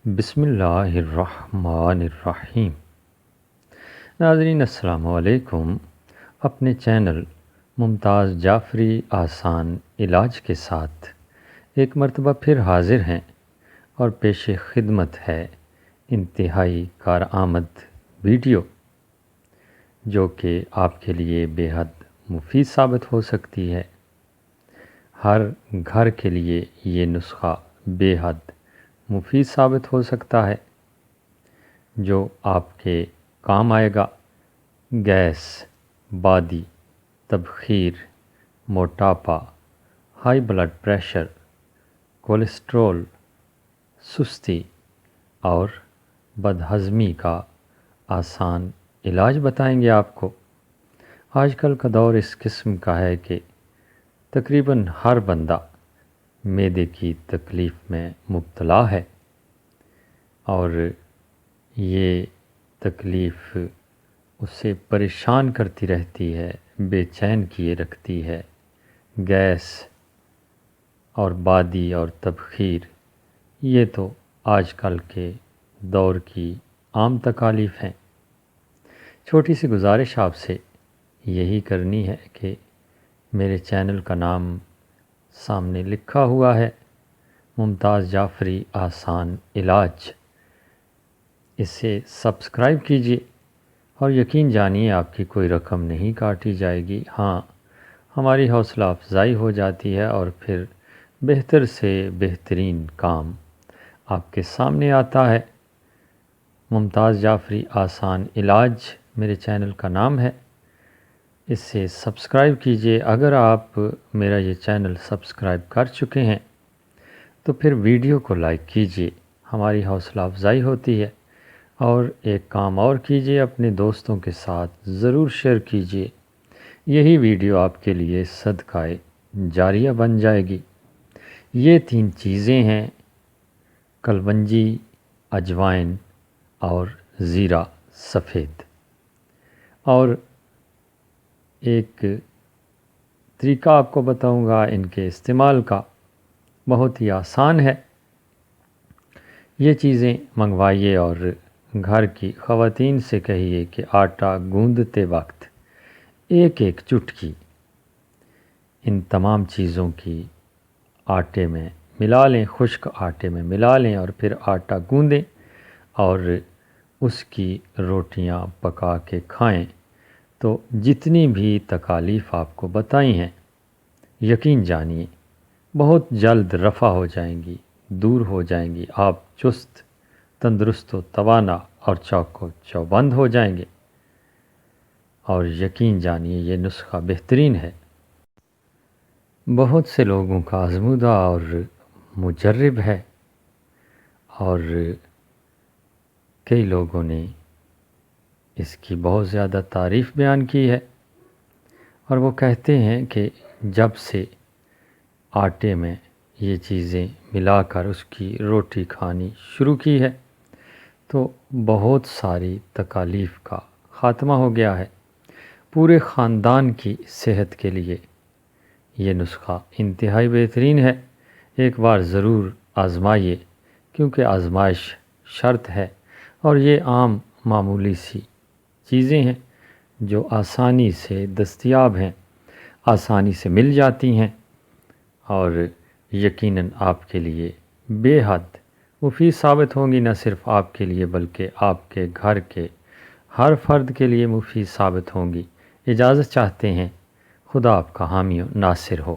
بسم اللہ الرحمن الرحیم۔ ناظرین السلام علیکم۔ اپنے چینل ممتاز جعفری آسان علاج کے ساتھ ایک مرتبہ پھر حاضر ہیں اور پیش خدمت ہے انتہائی کارآمد ویڈیو جو کہ آپ کے لیے بے حد مفید ثابت ہو سکتی ہے۔ ہر گھر کے لیے یہ نسخہ بے حد مفید ثابت ہو سکتا ہے جو آپ کے کام آئے گا۔ گیس، بادی، تبخیر، موٹاپا، ہائی بلڈ پریشر، کولیسٹرول، سستی اور بدہضمی کا آسان علاج بتائیں گے آپ کو۔ آج کل کا دور اس قسم کا ہے کہ تقریباً ہر بندہ معدے کی تکلیف میں مبتلا ہے اور یہ تکلیف اسے پریشان کرتی رہتی ہے، بے چین کیے رکھتی ہے۔ گیس اور بادی اور تبخیر یہ تو آج کل کے دور کی عام تکالیف ہیں۔ چھوٹی سی گزارش آپ سے یہی کرنی ہے کہ میرے چینل کا نام سامنے لکھا ہوا ہے، ممتاز جعفری آسان علاج۔ اسے سبسکرائب کیجیے اور یقین جانیے آپ کی کوئی رقم نہیں کاٹی جائے گی۔ ہاں، ہماری حوصلہ افزائی ہو جاتی ہے اور پھر بہتر سے بہترین کام آپ کے سامنے آتا ہے۔ ممتاز جعفری آسان علاج میرے چینل کا نام ہے، اس سے سبسکرائب کیجیے۔ اگر آپ میرا یہ چینل سبسکرائب کر چکے ہیں تو پھر ویڈیو کو لائک کیجیے، ہماری حوصلہ افزائی ہوتی ہے۔ اور ایک کام اور کیجیے، اپنے دوستوں کے ساتھ ضرور شیئر کیجیے، یہی ویڈیو آپ کے لیے صدقہ جاریہ بن جائے گی۔ یہ 3 چیزیں ہیں، کلونجی، اجوائن اور زیرہ سفید۔ اور ایک طریقہ آپ کو بتاؤں گا ان کے استعمال کا، بہت ہی آسان ہے۔ یہ چیزیں منگوائیے اور گھر کی خواتین سے کہیے کہ آٹا گوندتے وقت ایک ایک چٹکی ان تمام چیزوں کی آٹے میں ملا لیں، خشک آٹے میں ملا لیں اور پھر آٹا گوندیں اور اس کی روٹیاں پکا کے کھائیں تو جتنی بھی تکالیف آپ کو بتائی ہیں، یقین جانیے بہت جلد رفع ہو جائیں گی، دور ہو جائیں گی۔ آپ چست، تندرست و توانا اور چاق و چوبند ہو جائیں گے اور یقین جانیے یہ نسخہ بہترین ہے۔ بہت سے لوگوں کا آزمودہ اور مجرب ہے اور کئی لوگوں نے اس کی بہت زیادہ تعریف بیان کی ہے اور وہ کہتے ہیں کہ جب سے آٹے میں یہ چیزیں ملا کر اس کی روٹی کھانی شروع کی ہے تو بہت ساری تکالیف کا خاتمہ ہو گیا ہے۔ پورے خاندان کی صحت کے لیے یہ نسخہ انتہائی بہترین ہے۔ ایک بار ضرور آزمائیے کیونکہ آزمائش شرط ہے اور یہ عام معمولی سی چیزیں ہیں جو آسانی سے دستیاب ہیں، آسانی سے مل جاتی ہیں اور یقیناً آپ کے لیے بے حد مفید ثابت ہوں گی۔ نہ صرف آپ کے لیے بلکہ آپ کے گھر کے ہر فرد کے لیے مفید ثابت ہوں گی۔ اجازت چاہتے ہیں، خدا آپ کا حامی و ناصر ہو۔